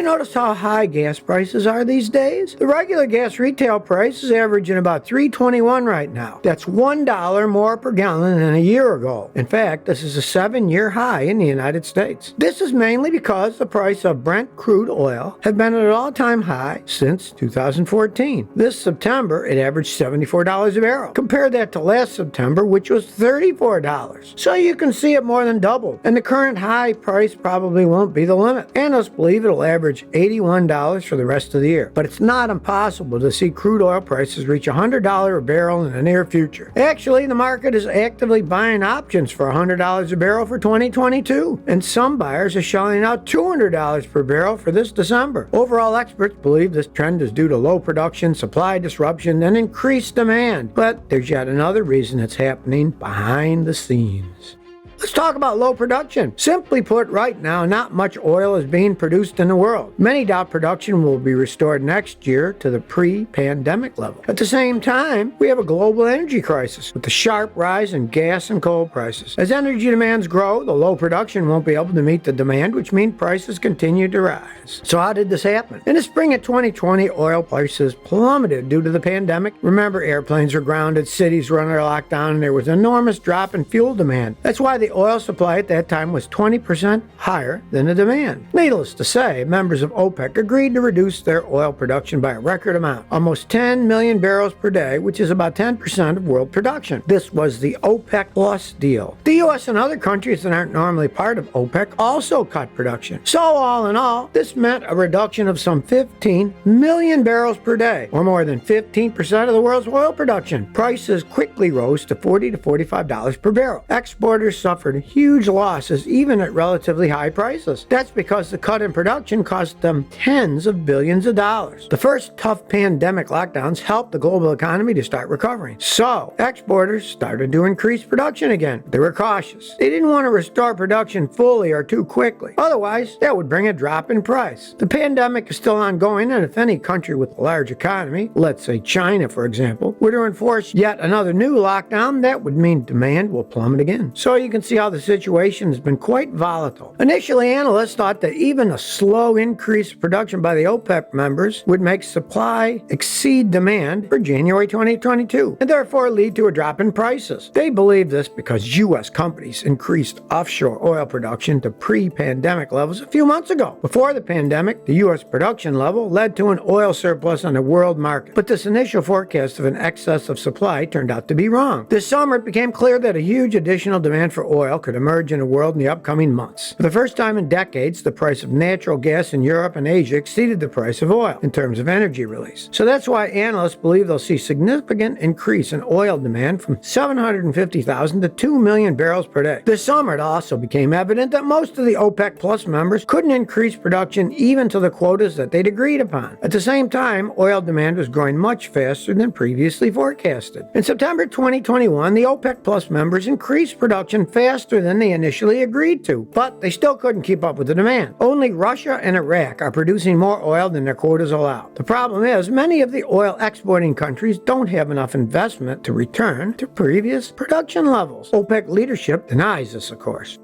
notice how high gas prices are these days? The regular gas retail price is averaging about $3.21 right now. That's $1 more per gallon than a year ago. In fact, this is a 7-year high in the United States. This is mainly because the price of Brent crude oil has been at an all-time high since 2014. This September, it averaged $74 a barrel. Compare that to last September, which was $34. So you can see it more than doubled. And the current high price probably won't be the limit. Analysts believe it'll average $81 for the rest of the year. But it's not impossible to see crude oil prices reach $100 a barrel in the near future. Actually, the market is actively buying options for $100 a barrel for 2022. And some buyers are shelling out $200 per barrel for this December. Overall, experts believe this trend is due to low production, supply disruption, and increased demand. But there's yet another reason it's happening behind the scenes. Let's talk about low production. Simply put, right now, not much oil is being produced in the world. Many doubt production will be restored next year to the pre-pandemic level. At the same time, we have a global energy crisis with the sharp rise in gas and coal prices. As energy demands grow, the low production won't be able to meet the demand, which means prices continue to rise. So how did this happen? In the spring of 2020, oil prices plummeted due to the pandemic. Remember, airplanes were grounded, cities were under lockdown, and there was an enormous drop in fuel demand. That's why the oil supply at that time was 20% higher than the demand. Needless to say, members of OPEC agreed to reduce their oil production by a record amount, almost 10 million barrels per day, which is about 10% of world production. This was the OPEC Plus deal. The U.S. and other countries that aren't normally part of OPEC also cut production. So all in all, this meant a reduction of some 15 million barrels per day, or more than 15% of the world's oil production. Prices quickly rose to $40 to $45 per barrel. Exporters suffered huge losses even at relatively high prices. That's because the cut in production cost them tens of billions of dollars. The first tough pandemic lockdowns helped the global economy to start recovering. So, exporters started to increase production again. They were cautious. They didn't want to restore production fully or too quickly. Otherwise, that would bring a drop in price. The pandemic is still ongoing, and if any country with a large economy, let's say China for example, were to enforce yet another new lockdown, that would mean demand will plummet again. So you can see how the situation has been quite volatile. Initially, analysts thought that even a slow increase in production by the OPEC members would make supply exceed demand for January 2022, and therefore lead to a drop in prices. They believe this because U.S. companies increased offshore oil production to pre-pandemic levels a few months ago. Before the pandemic, the U.S. production level led to an oil surplus on the world market. But this initial forecast of an excess of supply turned out to be wrong. This summer, it became clear that a huge additional demand for oil could emerge in the world in the upcoming months. For the first time in decades, the price of natural gas in Europe and Asia exceeded the price of oil in terms of energy release. So that's why analysts believe they'll see significant increase in oil demand from 750,000 to 2 million barrels per day. This summer, it also became evident that most of the OPEC Plus members couldn't increase production even to the quotas that they'd agreed upon. At the same time, oil demand was growing much faster than previously forecasted. In September 2021, the OPEC Plus members increased production faster than they initially agreed to, but they still couldn't keep up with the demand. Only Russia and Iraq are producing more oil than their quotas allow. The problem is, many of the oil exporting countries don't have enough investment to return to previous production levels. OPEC leadership denies this, of course.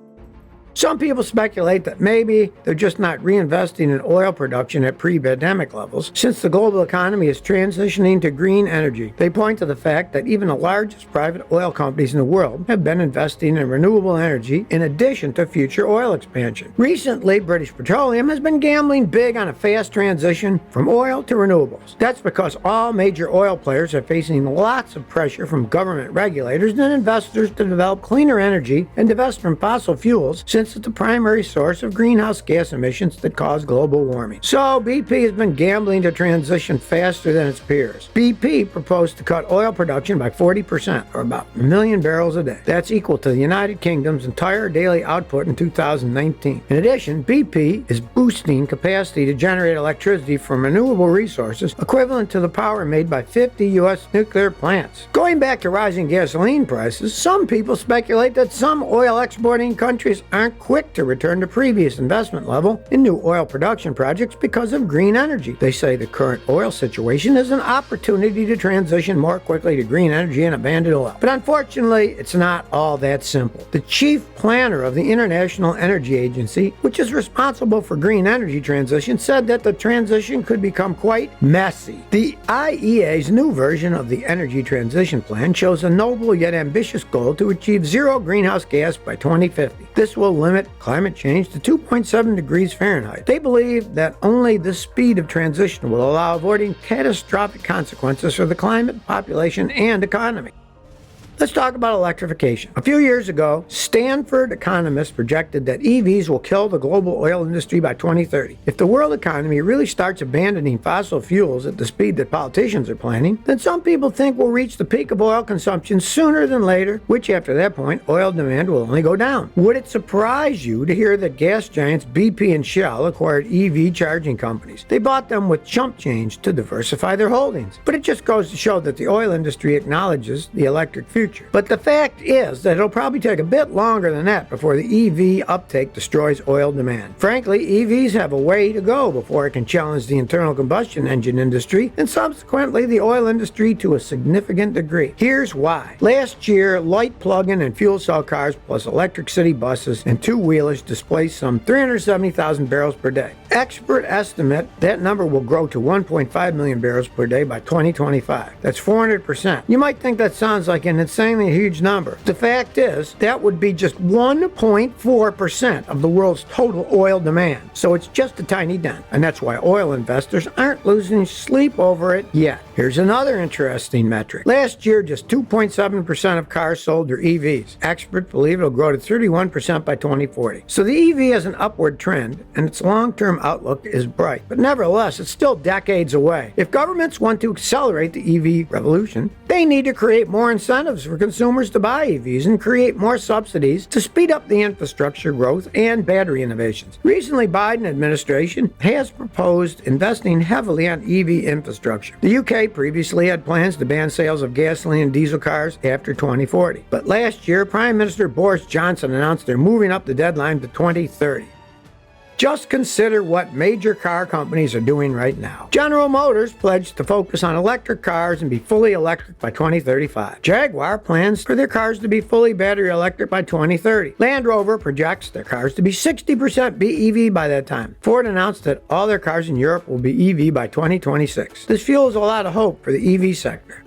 Some people speculate that maybe they're just not reinvesting in oil production at pre-pandemic levels, since the global economy is transitioning to green energy. They point to the fact that even the largest private oil companies in the world have been investing in renewable energy in addition to future oil expansion. Recently, British Petroleum has been gambling big on a fast transition from oil to renewables. That's because all major oil players are facing lots of pressure from government regulators and investors to develop cleaner energy and divest from fossil fuels, since it's the primary source of greenhouse gas emissions that cause global warming. So BP has been gambling to transition faster than its peers. BP proposed to cut oil production by 40%, or about 1 million barrels a day. That's equal to the United Kingdom's entire daily output in 2019. In addition, BP is boosting capacity to generate electricity from renewable resources equivalent to the power made by 50 U.S. nuclear plants. Going back to rising gasoline prices, some people speculate that some oil exporting countries aren't aren't quick to return to previous investment level in new oil production projects because of green energy. They say the current oil situation is an opportunity to transition more quickly to green energy and abandon oil. But unfortunately, it's not all that simple. The chief planner of the International Energy Agency, which is responsible for green energy transition, said that the transition could become quite messy. The IEA's new version of the Energy Transition Plan shows a noble yet ambitious goal to achieve zero greenhouse gas by 2050. This will limit climate change to 2.7 degrees Fahrenheit. They believe that only the speed of transition will allow avoiding catastrophic consequences for the climate, population, and economy. Let's talk about electrification. A few years ago, Stanford economists projected that EVs will kill the global oil industry by 2030. If the world economy really starts abandoning fossil fuels at the speed that politicians are planning, then some people think we'll reach the peak of oil consumption sooner than later, which after that point, oil demand will only go down. Would it surprise you to hear that gas giants BP and Shell acquired EV charging companies? They bought them with chump change to diversify their holdings. But it just goes to show that the oil industry acknowledges the electric future. But the fact is that it'll probably take a bit longer than that before the EV uptake destroys oil demand. Frankly, EVs have a way to go before it can challenge the internal combustion engine industry and subsequently the oil industry to a significant degree. Here's why. Last year, light plug-in and fuel cell cars plus electric city buses and two-wheelers displaced some 370,000 barrels per day. Experts estimate that number will grow to 1.5 million barrels per day by 2025. That's 400%. You might think that sounds like an insanely huge number. The fact is, that would be just 1.4% of the world's total oil demand. So it's just a tiny dent. And that's why oil investors aren't losing sleep over it yet. Here's another interesting metric. Last year, just 2.7% of cars sold were EVs. Experts believe it'll grow to 31% by 2040. So the EV has an upward trend, and its long-term outlook is bright. But nevertheless, it's still decades away. If governments want to accelerate the EV revolution, they need to create more incentives for consumers to buy EVs and create more subsidies to speed up the infrastructure growth and battery innovations. Recently, Biden administration has proposed investing heavily on EV infrastructure. The UK previously had plans to ban sales of gasoline and diesel cars after 2040. But last year, Prime Minister Boris Johnson announced they're moving up the deadline to 2030. Just consider what major car companies are doing right now. General Motors pledged to focus on electric cars and be fully electric by 2035. Jaguar plans for their cars to be fully battery electric by 2030. Land Rover projects their cars to be 60% BEV by that time. Ford announced that all their cars in Europe will be EV by 2026. This fuels a lot of hope for the EV sector.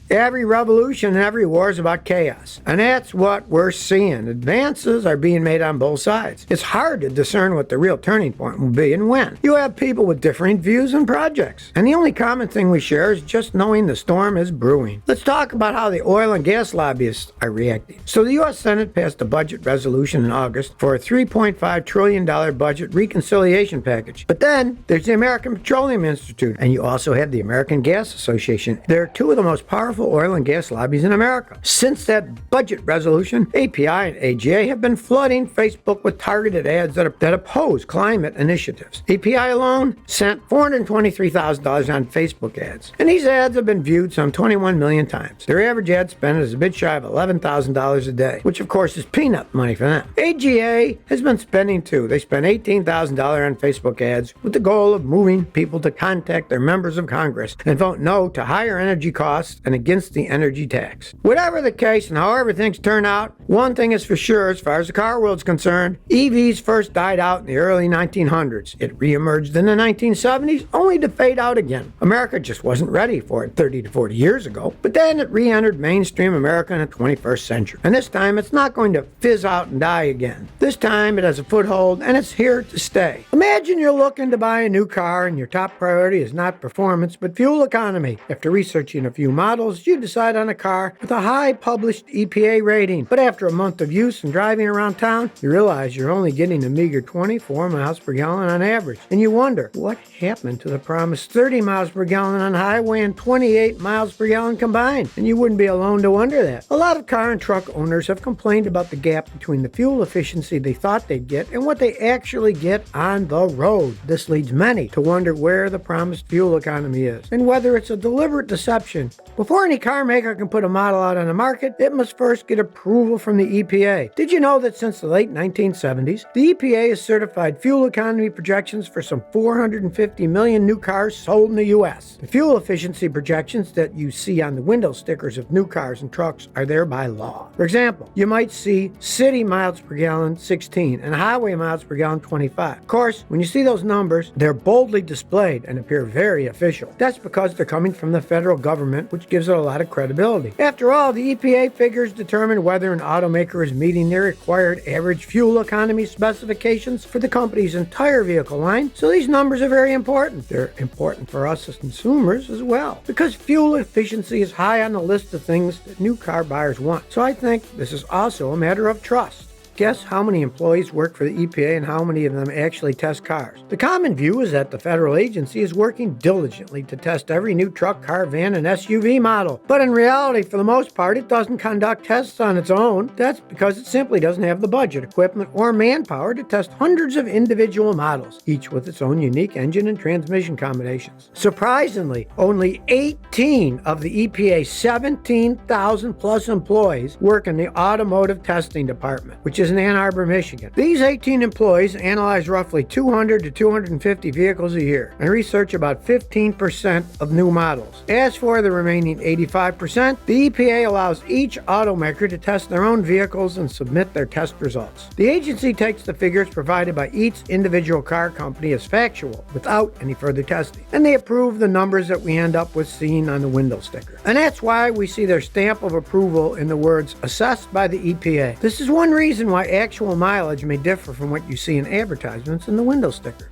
Every revolution and every war is about chaos, and that's what we're seeing. Advances are being made on both sides. It's hard to discern what the real turning point will be and when. You have people with differing views and projects, and the only common thing we share is just knowing the storm is brewing. Let's talk about how the oil and gas lobbyists are reacting. So the U.S. Senate passed a budget resolution in August for a $3.5 trillion budget reconciliation package. But then there's the American Petroleum Institute, and you also have the American Gas Association. They're two of the most powerful oil and gas lobbies in America. Since that budget resolution, API and AGA have been flooding Facebook with targeted ads that oppose climate initiatives. API alone sent $423,000 on Facebook ads, and these ads have been viewed some 21 million times. Their average ad spend is a bit shy of $11,000 a day, which of course is peanut money for them. AGA has been spending too. They spent $18,000 on Facebook ads with the goal of moving people to contact their members of Congress and vote no to higher energy costs and against the energy tax. Whatever the case and however things turn out, one thing is for sure as far as the car world's concerned, EVs first died out in the early 1900s. It reemerged in the 1970s, only to fade out again. America just wasn't ready for it 30 to 40 years ago, but then it re-entered mainstream America in the 21st century. And this time, it's not going to fizz out and die again. This time, it has a foothold, and it's here to stay. Imagine you're looking to buy a new car, and your top priority is not performance, but fuel economy. After researching a few models, you decide on a car with a high published EPA rating. But after a month of use and driving around town, you realize you're only getting a meager 24 miles per gallon on average. And you wonder, what happened to the promised 30 miles per gallon on highway and 28 miles per gallon combined? And you wouldn't be alone to wonder that. A lot of car and truck owners have complained about the gap between the fuel efficiency they thought they'd get and what they actually get on the road. This leads many to wonder where the promised fuel economy is and whether it's a deliberate deception. Before any car maker can put a model out on the market, it must first get approval from the EPA. Did you know that since the late 1970s, the EPA has certified fuel economy projections for some 450 million new cars sold in the U.S.? The fuel efficiency projections that you see on the window stickers of new cars and trucks are there by law. For example, you might see city miles per gallon 16 and highway miles per gallon 25. Of course, when you see those numbers, they're boldly displayed and appear very official. That's because they're coming from the federal government, which gives it a lot of credibility. After all, the EPA figures determine whether an automaker is meeting their required average fuel economy specifications for the company's entire vehicle line, so these numbers are very important. They're important for us as consumers as well, because fuel efficiency is high on the list of things that new car buyers want. So I think this is also a matter of trust. Guess how many employees work for the EPA and how many of them actually test cars? The common view is that the federal agency is working diligently to test every new truck, car, van, and SUV model. But in reality, for the most part, it doesn't conduct tests on its own. That's because it simply doesn't have the budget, equipment, or manpower to test hundreds of individual models, each with its own unique engine and transmission combinations. Surprisingly, only 18 of the EPA's 17,000 plus employees work in the automotive testing department, which is in Ann Arbor, Michigan. These 18 employees analyze roughly 200 to 250 vehicles a year and research about 15% of new models. As for the remaining 85%, the EPA allows each automaker to test their own vehicles and submit their test results. The agency takes the figures provided by each individual car company as factual without any further testing, and they approve the numbers that we end up with seeing on the window sticker. And that's why we see their stamp of approval in the words assessed by the EPA. This is one reason why actual mileage may differ from what you see in advertisements in the window sticker.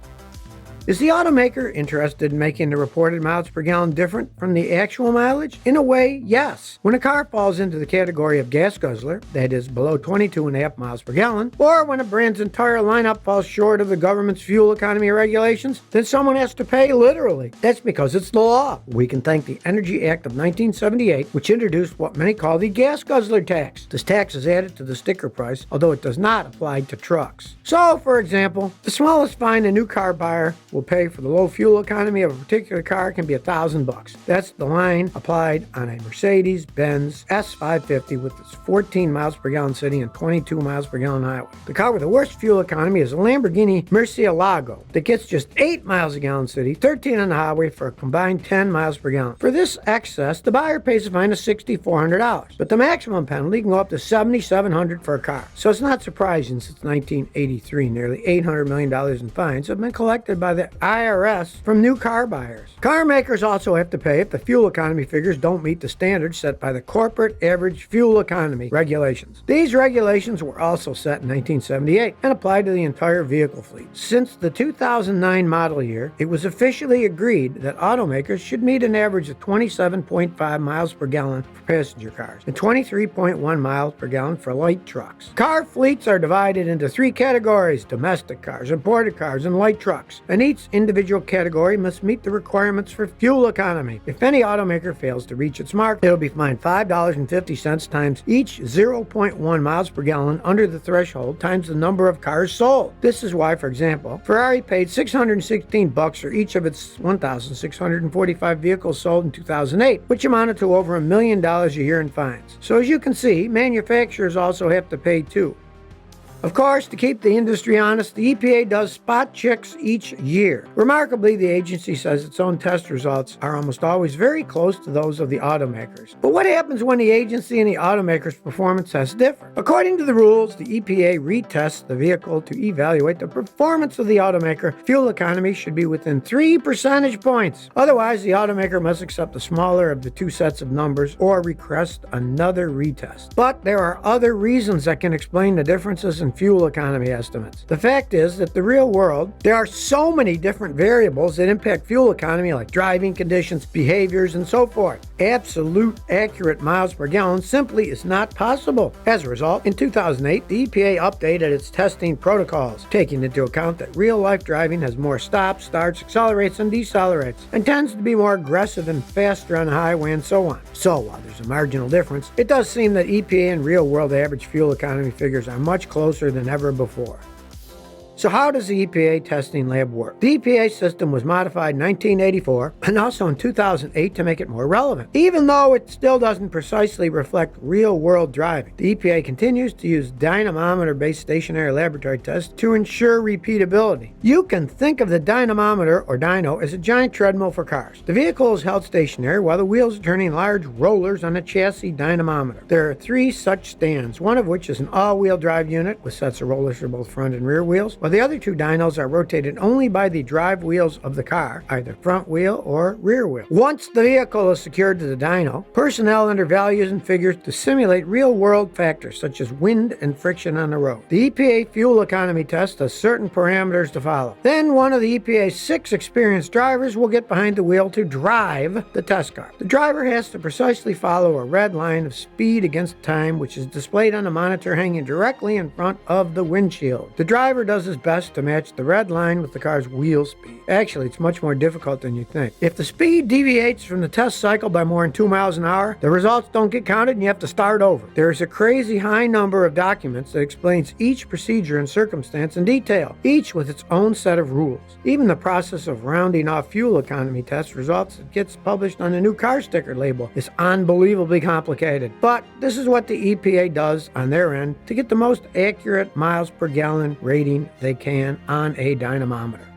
Is the automaker interested in making the reported miles per gallon different from the actual mileage? In a way, yes. When a car falls into the category of gas guzzler, that is below 22.5 miles per gallon, or when a brand's entire lineup falls short of the government's fuel economy regulations, then someone has to pay literally. That's because it's the law. We can thank the Energy Act of 1978, which introduced what many call the gas guzzler tax. This tax is added to the sticker price, although it does not apply to trucks. So, for example, the smallest fine a new car buyer will pay for the low fuel economy of a particular car can be $1,000. That's the line applied on a Mercedes-Benz S550 with its 14 miles per gallon city and 22 miles per gallon highway. The car with the worst fuel economy is a Lamborghini Murcielago that gets just 8 miles a gallon city, 13 on the highway for a combined 10 miles per gallon. For this excess, the buyer pays a fine of $6,400, but the maximum penalty can go up to $7,700 for a car. So it's not surprising since 1983, nearly $800 million in fines have been collected by the IRS from new car buyers. Car makers also have to pay if the fuel economy figures don't meet the standards set by the corporate average fuel economy regulations. These regulations were also set in 1978 and applied to the entire vehicle fleet. Since the 2009 model year, it was officially agreed that automakers should meet an average of 27.5 miles per gallon for passenger cars and 23.1 miles per gallon for light trucks. Car fleets are divided into three categories: domestic cars, imported cars, and light trucks, and each individual category must meet the requirements for fuel economy. If any automaker fails to reach its mark, it'll be fined $5.50 times each 0.1 miles per gallon under the threshold times the number of cars sold. This is why, for example, Ferrari paid $616 for each of its 1,645 vehicles sold in 2008, which amounted to over $1 million a year in fines. So as you can see, manufacturers also have to pay too. Of course, to keep the industry honest, the EPA does spot checks each year. Remarkably, the agency says its own test results are almost always very close to those of the automakers. But what happens when the agency and the automaker's performance tests differ? According to the rules, the EPA retests the vehicle to evaluate the performance of the automaker. Fuel economy should be within 3 percentage points. Otherwise, the automaker must accept the smaller of the two sets of numbers or request another retest. But there are other reasons that can explain the differences in fuel economy estimates. The fact is that the real world, there are so many different variables that impact fuel economy, like driving conditions, behaviors, and so forth. Absolute accurate miles per gallon simply is not possible. As a result, in 2008, the EPA updated its testing protocols, taking into account that real-life driving has more stops, starts, accelerates, and decelerates, and tends to be more aggressive and faster on the highway and so on. So while there's a marginal difference, it does seem that EPA and real-world average fuel economy figures are much closer than ever before. So how does the EPA testing lab work? The EPA system was modified in 1984 and also in 2008 to make it more relevant. Even though it still doesn't precisely reflect real-world driving, the EPA continues to use dynamometer-based stationary laboratory tests to ensure repeatability. You can think of the dynamometer, or dyno, as a giant treadmill for cars. The vehicle is held stationary while the wheels are turning large rollers on a chassis dynamometer. There are 3 such stands, one of which is an all-wheel drive unit with sets of rollers for both front and rear wheels, while the other 2 dynos are rotated only by the drive wheels of the car, either front wheel or rear wheel. Once the vehicle is secured to the dyno, personnel enter values and figures to simulate real-world factors such as wind and friction on the road. The EPA fuel economy test has certain parameters to follow. Then one of the EPA's 6 experienced drivers will get behind the wheel to drive the test car. The driver has to precisely follow a red line of speed against time, which is displayed on a monitor hanging directly in front of the windshield. The driver does his best to match the red line with the car's wheel speed. Actually, it's much more difficult than you think. If the speed deviates from the test cycle by more than 2 miles an hour, the results don't get counted and you have to start over. There is a crazy high number of documents that explains each procedure and circumstance in detail, each with its own set of rules. Even the process of rounding off fuel economy test results that gets published on a new car sticker label is unbelievably complicated. But this is what the EPA does on their end to get the most accurate miles per gallon rating they can on a dynamometer.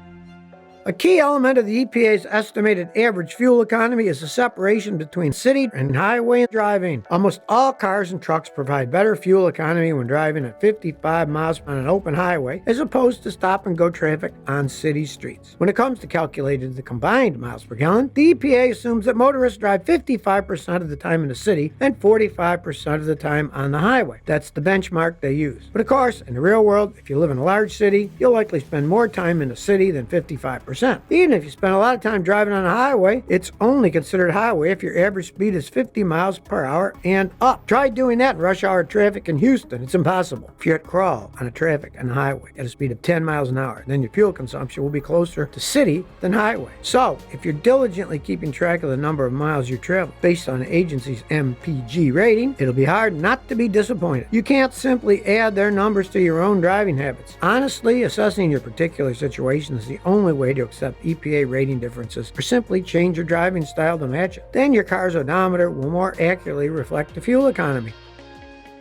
A key element of the EPA's estimated average fuel economy is the separation between city and highway driving. Almost all cars and trucks provide better fuel economy when driving at 55 miles on an open highway as opposed to stop-and-go traffic on city streets. When it comes to calculating the combined miles per gallon, the EPA assumes that motorists drive 55% of the time in the city and 45% of the time on the highway. That's the benchmark they use. But of course, in the real world, if you live in a large city, you'll likely spend more time in the city than 55%. Even if you spend a lot of time driving on a highway, it's only considered highway if your average speed is 50 miles per hour and up. Try doing that in rush hour traffic in Houston. It's impossible. If you're at crawl on a traffic on a highway at a speed of 10 miles an hour, then your fuel consumption will be closer to city than highway. So, if you're diligently keeping track of the number of miles you travel based on the agency's MPG rating, it'll be hard not to be disappointed. You can't simply add their numbers to your own driving habits. Honestly, assessing your particular situation is the only way to accept EPA rating differences, or simply change your driving style to match it. Then your car's odometer will more accurately reflect the fuel economy.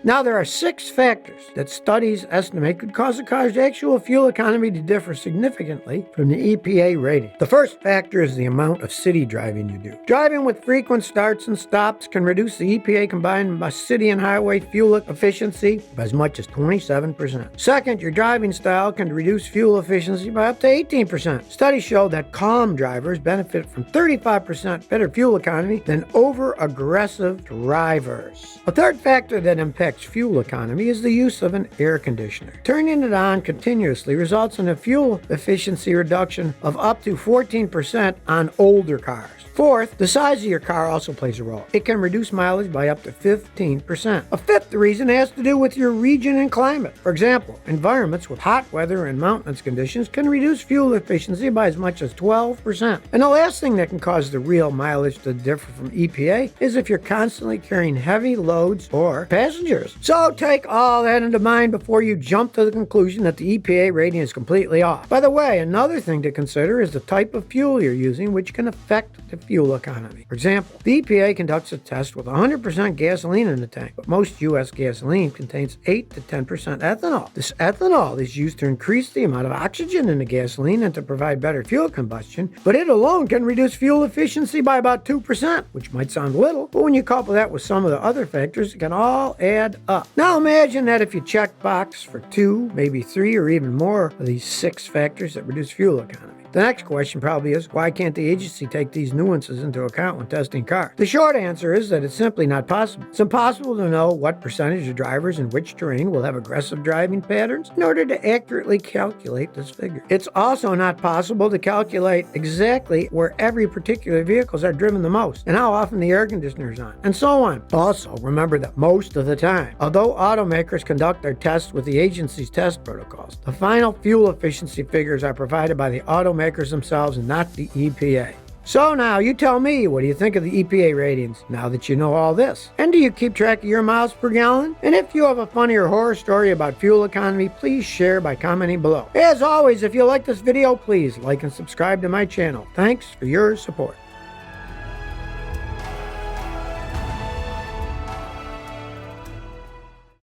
Now, there are 6 factors that studies estimate could cause a car's actual fuel economy to differ significantly from the EPA rating. The first factor is the amount of city driving you do. Driving with frequent starts and stops can reduce the EPA combined by city and highway fuel efficiency by as much as 27%. Second, your driving style can reduce fuel efficiency by up to 18%. Studies show that calm drivers benefit from 35% better fuel economy than over-aggressive drivers. A third factor that impacts fuel economy is the use of an air conditioner. Turning it on continuously results in a fuel efficiency reduction of up to 14% on older cars. Fourth, the size of your car also plays a role. It can reduce mileage by up to 15%. A fifth reason has to do with your region and climate. For example, environments with hot weather and mountainous conditions can reduce fuel efficiency by as much as 12%. And the last thing that can cause the real mileage to differ from EPA is if you're constantly carrying heavy loads or passengers. So take all that into mind before you jump to the conclusion that the EPA rating is completely off. By the way, another thing to consider is the type of fuel you're using, which can affect the fuel economy. For example, the EPA conducts a test with 100% gasoline in the tank, but most U.S. gasoline contains 8 to 10% ethanol. This ethanol is used to increase the amount of oxygen in the gasoline and to provide better fuel combustion, but it alone can reduce fuel efficiency by about 2%, which might sound little, but when you couple that with some of the other factors, it can all add up. Now imagine that if you check box for 2, maybe 3, or even more of these 6 factors that reduce fuel economy. The next question probably is, why can't the agency take these nuances into account when testing cars? The short answer is that it's simply not possible. It's impossible to know what percentage of drivers in which terrain will have aggressive driving patterns in order to accurately calculate this figure. It's also not possible to calculate exactly where every particular vehicles are driven the most and how often the air conditioner is on, and so on. Also, remember that most of the time, although automakers conduct their tests with the agency's test protocols, the final fuel efficiency figures are provided by the automakers themselves and not the EPA. So now, you tell me, what do you think of the EPA ratings, now that you know all this? And do you keep track of your miles per gallon? And if you have a funny or horror story about fuel economy, please share by commenting below. As always, if you like this video, please like and subscribe to my channel. Thanks for your support.